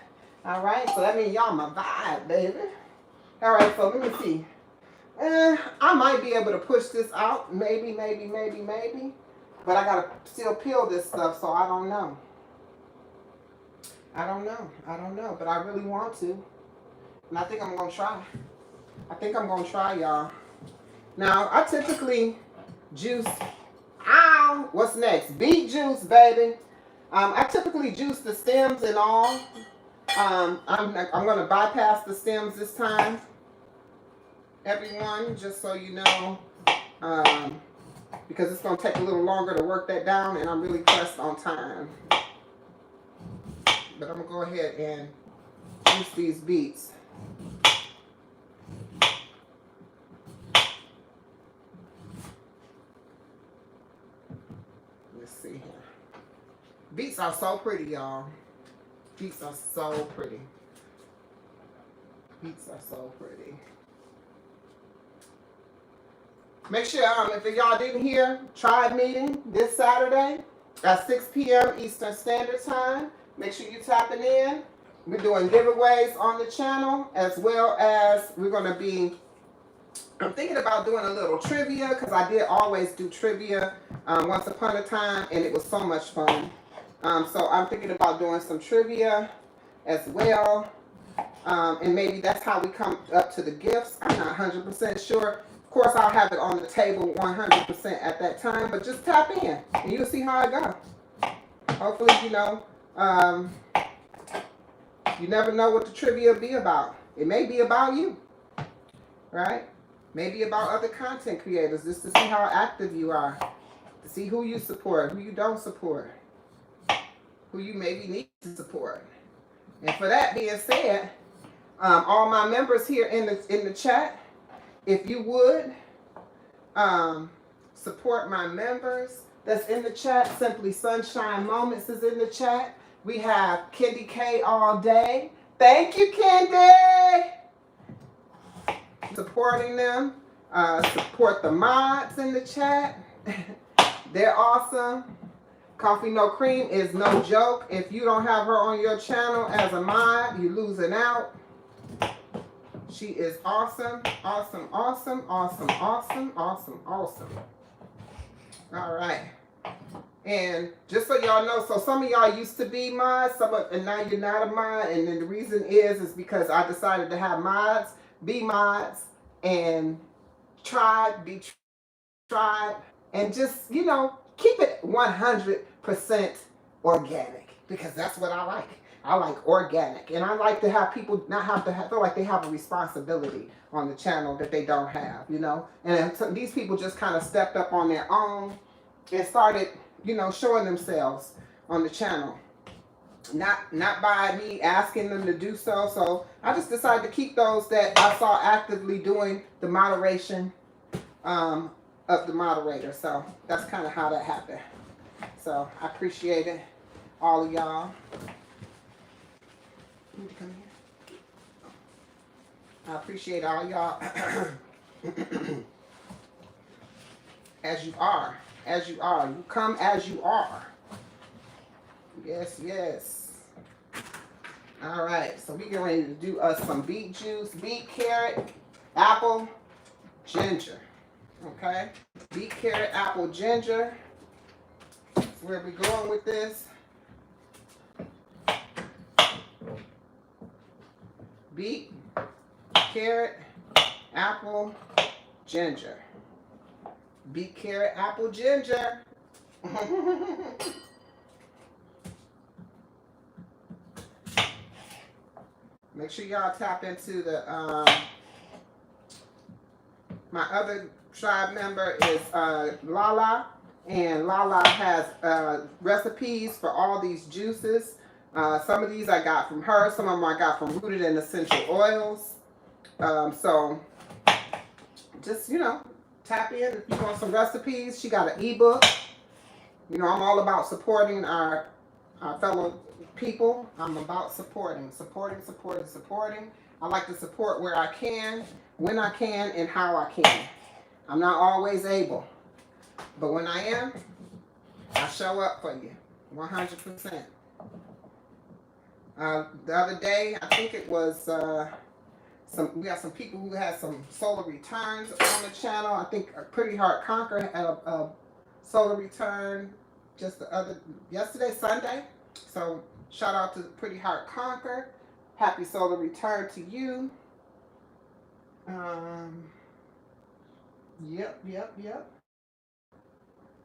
All right, so that means y'all my vibe, baby. All right, so let me see. I might be able to push this out. Maybe. But I got to still peel this stuff, so I don't know. I don't know, but I really want to. And I think I'm going to try. Y'all. Now, I typically juice. Ow! What's next? Beet juice, baby. I typically juice the stems and all. I'm going to bypass the stems this time. Everyone, just so you know. Because it's going to take a little longer to work that down, and I'm really pressed on time. But I'm going to go ahead and juice these beets. Let's see here. Beets are so pretty, y'all. Beets are so pretty. Make sure, if y'all didn't hear, tribe meeting this Saturday at 6 p.m. Eastern Standard Time. Make sure you're tapping in. We're doing giveaways on the channel, as well as we're going to be, I'm thinking about doing a little trivia, because I did always do trivia once upon a time, and it was so much fun. So I'm thinking about doing some trivia as well. And maybe that's how we come up to the gifts. I'm not 100% sure. Of course, I'll have it on the table 100% at that time, but just tap in and you'll see how it goes. Hopefully, you never know what the trivia will be about. It may be about you, right? Maybe about other content creators, just to see how active you are, to see who you support, who you don't support, who you maybe need to support. And for that being said, all my members here in the chat, if you would support my members that's in the chat. Simply Sunshine Moments is in the chat. We have Kendi K all day. Thank you, Kendi. Supporting them. Support the mods in the chat. They're awesome. Coffee No Cream is no joke. If you don't have her on your channel as a mod, you're losing out. She is awesome, awesome, awesome, awesome, awesome, awesome, awesome. All right. And just so y'all know, so some of y'all used to be mods, and now you're not a mod. And then the reason is because I decided to have mods, be mods, and be tribe, and just, keep it 100% organic, because that's what I like. I like organic, and I like to have people not have to feel like they have a responsibility on the channel that they don't have, And so these people just kind of stepped up on their own and started, showing themselves on the channel. Not by me asking them to do so. So I just decided to keep those that I saw actively doing the moderation of the moderator. So that's kind of how that happened. So I appreciate it, all of y'all. Come here. I appreciate all y'all as you are. You come as you are. Yes. All right, so we get ready to do some beet juice, beet, carrot, apple, ginger. Okay, beet, carrot, apple, ginger. That's where we're going with this. Beet, carrot, apple, ginger. Beet, carrot, apple, ginger. Make sure y'all tap into the my other tribe member is Lala, and Lala has recipes for all these juices. Some of these I got from her. Some of them I got from Rooted in Essential Oils. So just, tap in if you want some recipes. She got an ebook. I'm all about supporting our fellow people. I'm about supporting. I like to support where I can, when I can, and how I can. I'm not always able, but when I am, I show up for you, 100%. The other day, I think it was we got some people who had some solar returns on the channel. I think Pretty Heart Conquer had a solar return just yesterday, Sunday. So shout out to Pretty Heart Conquer. Happy solar return to you. Yep.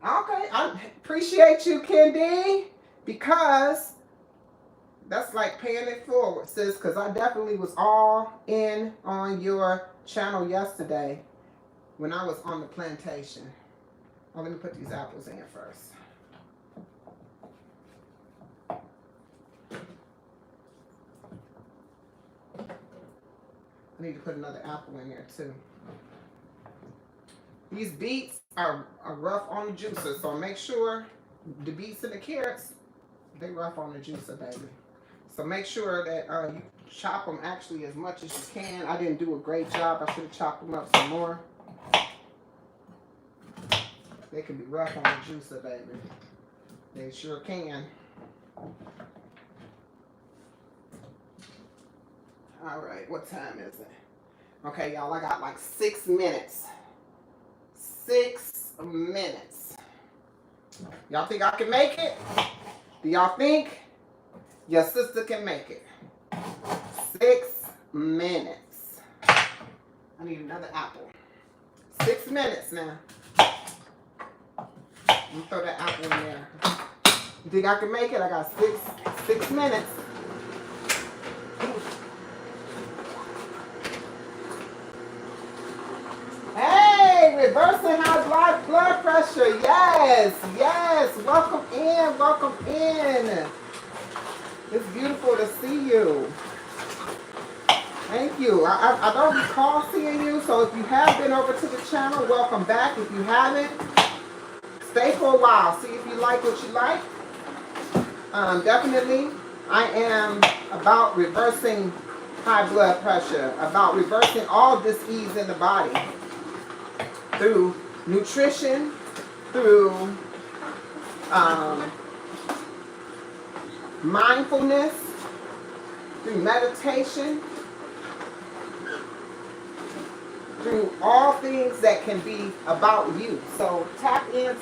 Okay, I appreciate you, Kendi, because that's like paying it forward, sis, because I definitely was all in on your channel yesterday when I was on the plantation. Oh, let me put these apples in first. I need to put another apple in there too. These beets are rough on the juicer, so make sure the beets and the carrots, they rough on the juicer, baby. So make sure that you chop them actually as much as you can. I didn't do a great job. I should have chopped them up some more. They can be rough on the juicer, baby. They sure can. All right, what time is it? Okay, y'all, I got like 6 minutes. 6 minutes. Y'all think I can make it? Do y'all think your sister can make it? 6 minutes. I need another apple. 6 minutes now. Let me throw that apple in there. You think I can make it? I got 6 minutes. Hey, reversing high blood pressure. Yes. Welcome in. It's beautiful to see you. Thank you. I don't recall seeing you, so if you have been over to the channel, welcome back. If you haven't, stay for a while. See if you like what you like. Definitely, I am about reversing high blood pressure, about reversing all disease in the body through nutrition, through mindfulness, through meditation, through all things that can be about you. So tap in.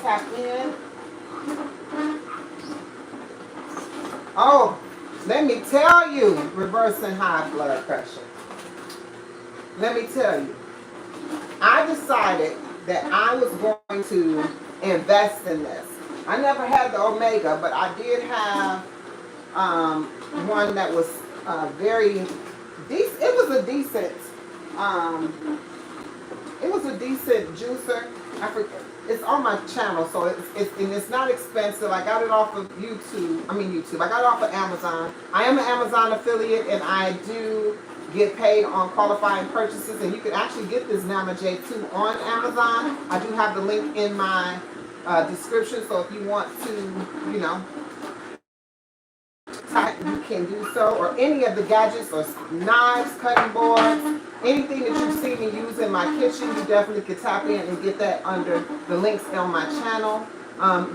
Oh, let me tell you, reversing high blood pressure. Let me tell you, I decided that I was going to invest in this. I never had the Omega, but I did have one that was very decent. It was a decent juicer. It's on my channel, so it's not expensive. I got it off of YouTube. I got it off of Amazon. I am an Amazon affiliate, and I do get paid on qualifying purchases, and you can actually get this Nama J2 on Amazon. I do have the link in my description, so if you want to, you can do so, or any of the gadgets or knives, cutting boards, anything that you see me use in my kitchen, you definitely can tap in and get that under the links on my channel.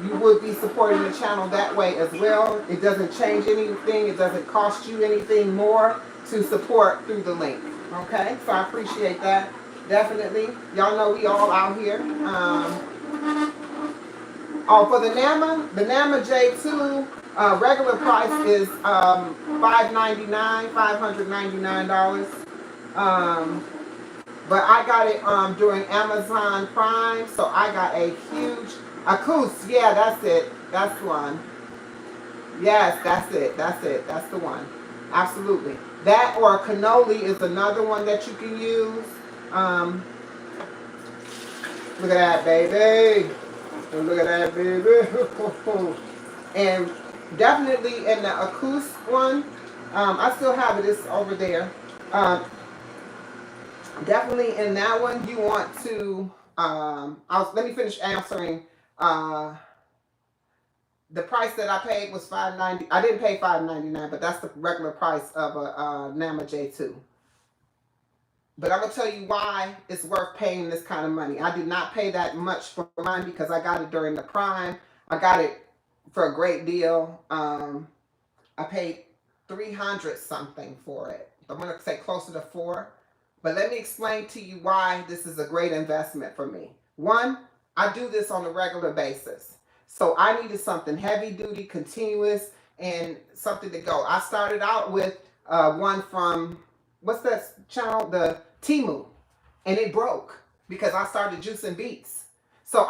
You would be supporting the channel that way as well. It doesn't change anything. It doesn't cost you anything more to support through the link. Okay, so I appreciate that. Definitely. Y'all know we all out here. For the Nama J2, regular price is $599. But I got it during Amazon Prime, so I got a huge Acous. Yeah, that's it. That's the one. Yes, that's it. That's the one. Absolutely. That or cannoli is another one that you can use. Look at that, baby. Look at that, baby. And Definitely in the Acoust one. I still have it. It's over there. Um, Definitely in that one, you want to. Let me finish answering. Uh, the price that I paid was $5.90. I didn't pay $5.99, but that's the regular price of a Nama J2. But I'm gonna tell you why it's worth paying this kind of money. I did not pay that much for mine because I got it during the prime. I got it for a great deal. I paid 300 something for it. I'm gonna say closer to four. But let me explain to you why this is a great investment for me. One, I do this on a regular basis. So I needed something heavy duty, continuous, and something to go. I started out with one from, what's that channel? The Timu. And it broke because I started juicing beets. So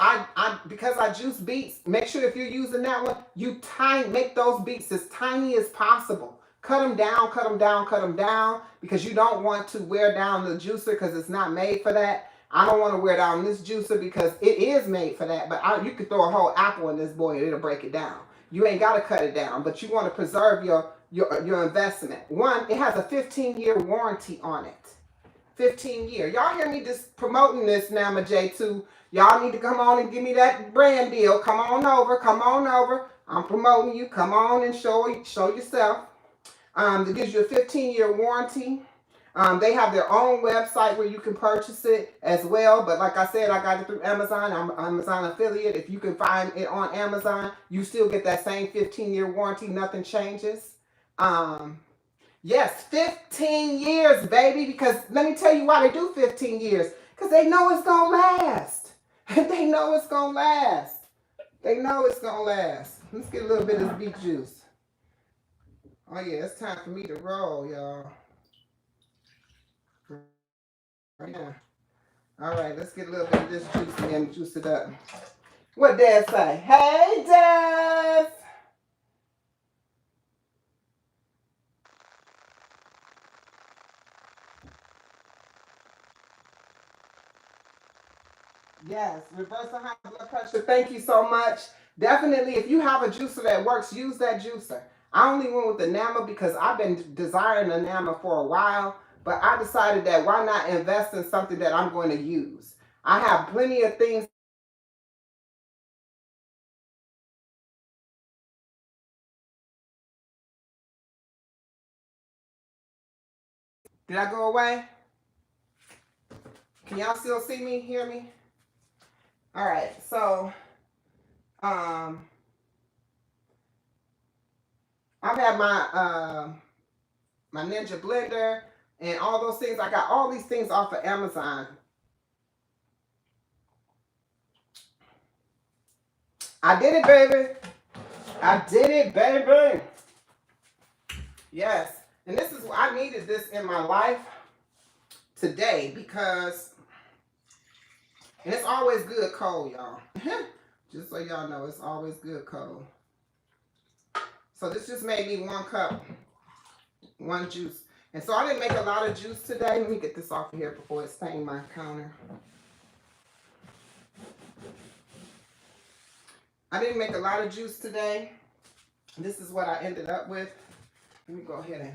because I juice beets, make sure if you're using that one, you make those beets as tiny as possible. Cut them down, cut them down, cut them down, because you don't want to wear down the juicer because it's not made for that. I don't want to wear down this juicer because it is made for that, but you could throw a whole apple in this boy and it'll break it down. You ain't got to cut it down, but you want to preserve your investment. One, it has a 15-year warranty on it. 15-year. Y'all hear me just promoting this Nama J2. Y'all need to come on and give me that brand deal. Come on over. Come on over. I'm promoting you. Come on and show yourself. It gives you a 15-year warranty. They have their own website where you can purchase it as well. But like I said, I got it through Amazon. I'm an Amazon affiliate. If you can find it on Amazon, you still get that same 15-year warranty. Nothing changes. Yes, 15 years, baby. Because let me tell you why they do 15 years. Because they know it's going to last. They know it's going to last. They know it's going to last. Let's get a little bit of beet juice. Oh, yeah, it's time for me to roll, y'all. Yeah. All right, let's get a little bit of this juice and then juice it up. What Dad say? Hey, Dad! Yes, reversing high blood pressure. Thank you so much. Definitely, if you have a juicer that works, use that juicer. I only went with the Nama because I've been desiring a Nama for a while, but I decided that why not invest in something that I'm going to use? I have plenty of things. Did I go away? Can y'all still see me, hear me? All right, so I've had my Ninja blender and all those things. I got all these things off of Amazon. I did it, baby. I did it, baby. Yes. And this is I needed this in my life today because and it's always good cold, y'all. Just so y'all know, it's always good cold. So this just made me 1 cup, one juice. And so I didn't make a lot of juice today. Let me get this off of here before it stained my counter. I didn't make a lot of juice today. This is what I ended up with. Let me go ahead and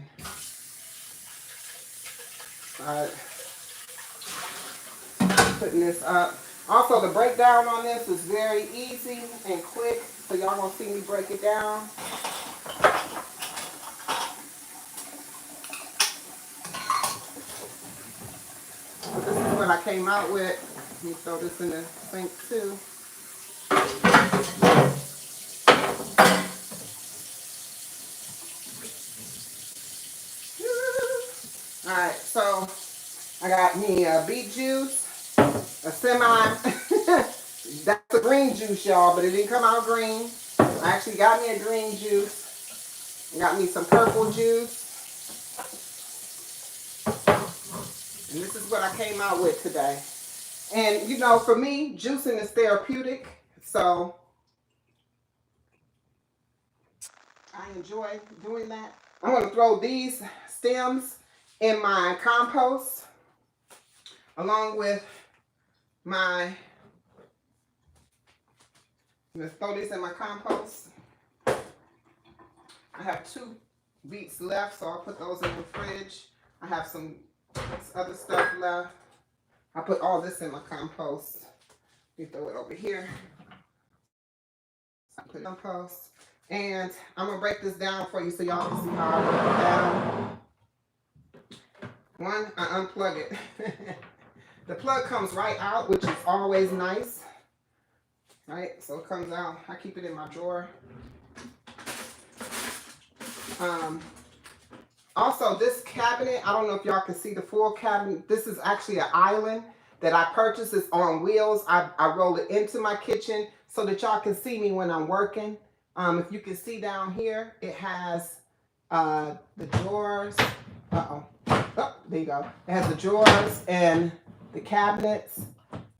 start putting this up. Also, the breakdown on this is very easy and quick, so y'all gonna see me break it down. This is what I came out with. Let me throw this in the sink too. Alright, so I got me a beet juice, a semi, that's a green juice, y'all, but it didn't come out green. I actually got me a green juice. I got me some purple juice. And this is what I came out with today. And, you know, for me, juicing is therapeutic. So I enjoy doing that. I'm going to throw these stems in my compost along with my, I'm going to throw these in my compost. I have 2 beets left, so I'll put those in the fridge. I have some other stuff left. I put all this in my compost. You throw it over here. I put compost. And I'm going to break this down for you so y'all can see how I break it down. One, I unplug it. The plug comes right out, which is always nice. Right? So it comes out. I keep it in my drawer. Also, this cabinet, I don't know if y'all can see the full cabinet. This is actually an island that I purchased. It's on wheels. I roll it into my kitchen so that y'all can see me when I'm working. If you can see down here, it has the drawers. Oh, there you go. It has the drawers and the cabinets.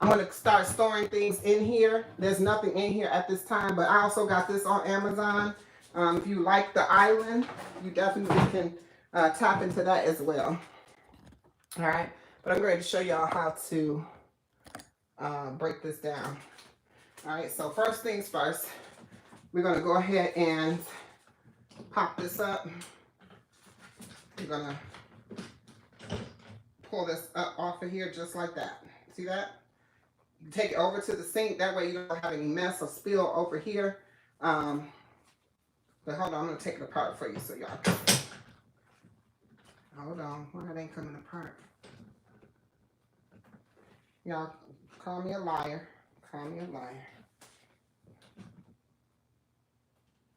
I'm going to start storing things in here. There's nothing in here at this time, but I also got this on Amazon. If you like the island, you definitely can tap into that as well. All right, but I'm ready to show y'all how to break this down. All right, so first things first, we're going to go ahead and pop this up. We're going to pull this up off of here just like that. See that? You take it over to the sink. That way you don't have any mess or spill over here. But hold on, I'm going to take it apart for you so y'all can. Hold on, why it ain't coming apart? Y'all call me a liar. Call me a liar.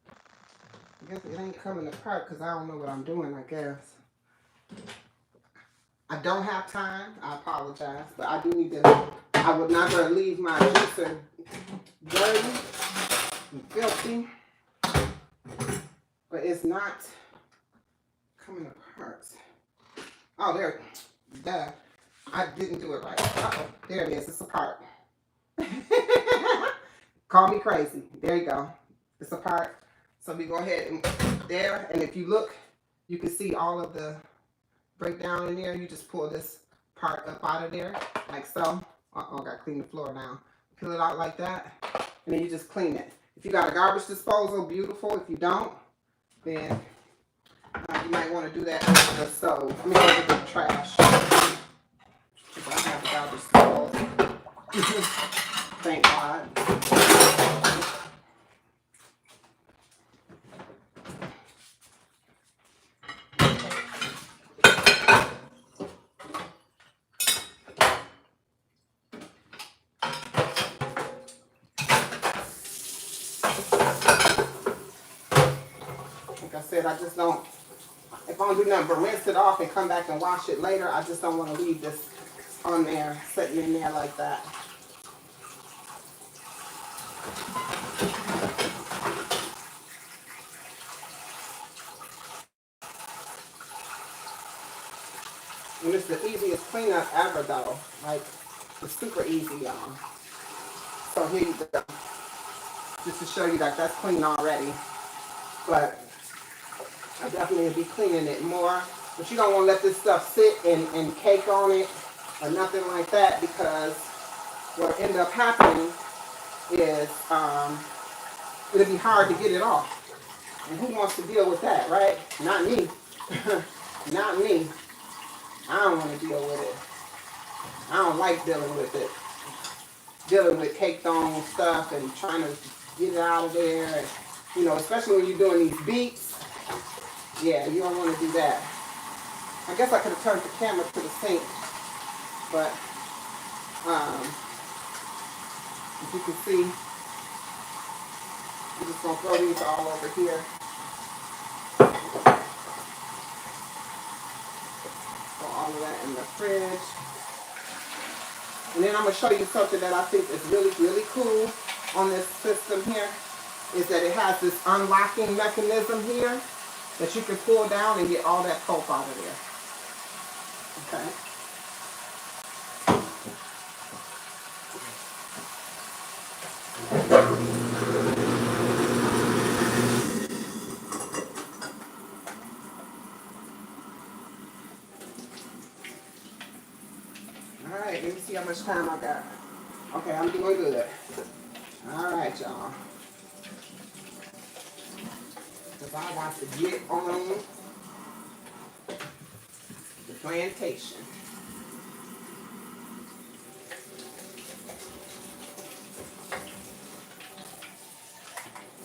I guess it ain't coming apart because I don't know what I'm doing, I guess. I don't have time. I apologize. But I do need to. I would not going to leave my juicer dirty and filthy. But it's not coming apart. Oh, there. Duh. I didn't do it right. Uh-oh. There it is. It's apart. Call me crazy. There you go. It's apart. So we go ahead and there. And if you look, you can see all of the breakdown in there. You just pull this part up out of there like so. Uh-oh, I got to clean the floor now. Peel it out like that. And then you just clean it. If you got a garbage disposal, beautiful. If you don't, then you might want to do that over the stove. I mean, over the trash. If I have the garbage disposal. Thank God. Like I said, I just don't, if I don't do nothing but rinse it off and come back and wash it later, I just don't want to leave this on there, sitting in there like that. And it's the easiest cleanup ever though. Like, it's super easy, y'all. So here you go. Just to show you that that's clean already. But I definitely will be cleaning it more. But you don't want to let this stuff sit and cake on it or nothing like that, because what will end up happening is it'll be hard to get it off. And who wants to deal with that, right? Not me. Not me. I don't want to deal with it. I don't like dealing with it. Dealing with caked on stuff and trying to get it out of there. And, you know, especially when you're doing these beats. Yeah, you don't want to do that. I guess I could have turned the camera to the sink. But, as you can see, I'm just going to throw these all over here. Throw all of that in the fridge. And then I'm going to show you something that I think is really, really cool on this system here, is that it has this unlocking mechanism here that you can pull down and get all that pulp out of there. Okay. All right, let me see how much time I got. Okay, I'm doing good. All right, y'all. Because I got to get on the plantation.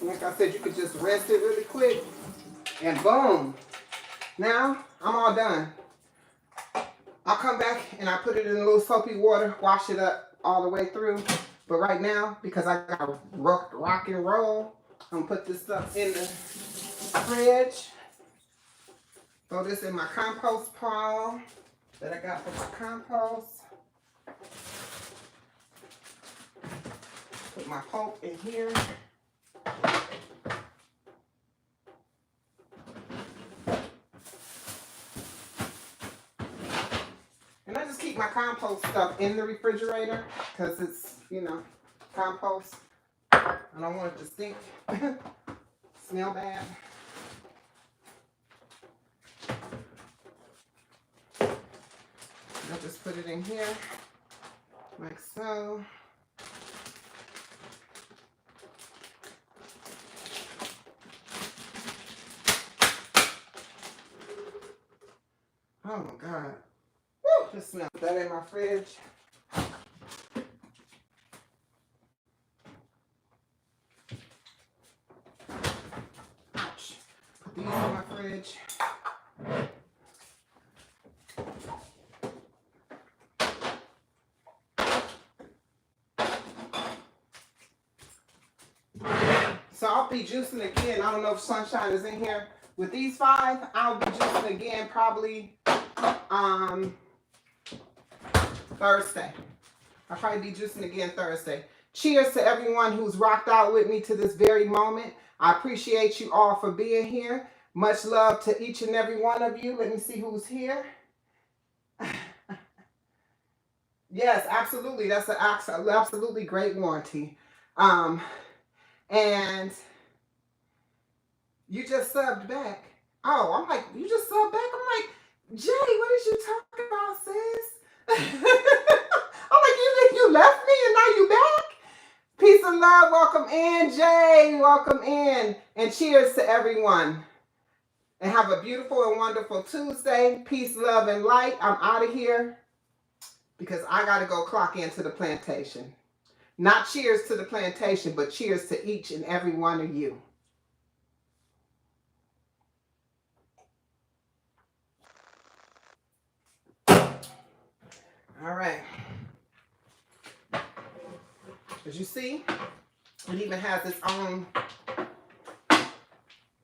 Like I said, you could just rest it really quick and boom. Now I'm all done. I'll come back and I put it in a little soapy water, wash it up all the way through. But right now, because I got to rock and roll, I'm gonna put this stuff in the fridge. Throw this in my compost pile that I got for my compost. Put my pulp in here. And I just keep my compost stuff in the refrigerator because it's, you know, compost. I don't want it to stink, smell bad. I'll just put it in here like so. Oh my God. Woo, just smell that in my fridge. Ouch. Put these in my fridge. So I'll be juicing again. I don't know if Sunshine is in here. With these 5, I'll be juicing again probably Thursday. I'll probably be juicing again Thursday. Cheers to everyone who's rocked out with me to this very moment. I appreciate you all for being here. Much love to each and every one of you. Let me see who's here. Yes, absolutely. That's an absolutely great warranty. And you just subbed back. Oh, I'm like, you just subbed back? I'm like, Jay, what is you talking about, sis? I'm like, you think you left me and now you back? Peace and love. Welcome in, Jay. Welcome in. And cheers to everyone. And have a beautiful and wonderful Tuesday. Peace, love, and light. I'm out of here because I got to go clock into the plantation. Not cheers to the plantation, but cheers to each and every one of you. All right. As you see, it even has its own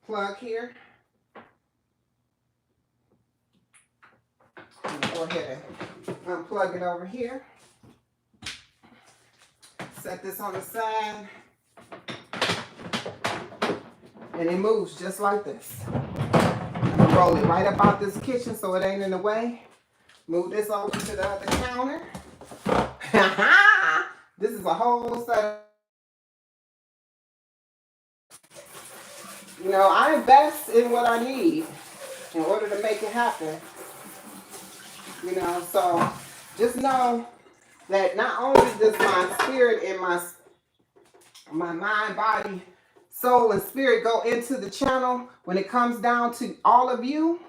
plug here. I'm gonna go ahead and unplug it over here. Set this on the side. And it moves just like this. I'm gonna roll it right up out this kitchen so it ain't in the way. Move this over to the other counter. This is a whole set. You know, I invest in what I need in order to make it happen. You know, so just know that not only does my spirit and my mind, body, soul, and spirit go into the channel when it comes down to all of you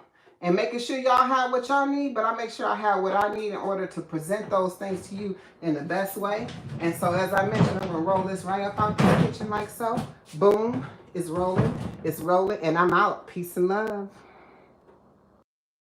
and making sure y'all have what y'all need, but I make sure I have what I need in order to present those things to you in the best way. And so as I mentioned, I'm gonna roll this right up out the kitchen like so. Boom, it's rolling, and I'm out. Peace and love.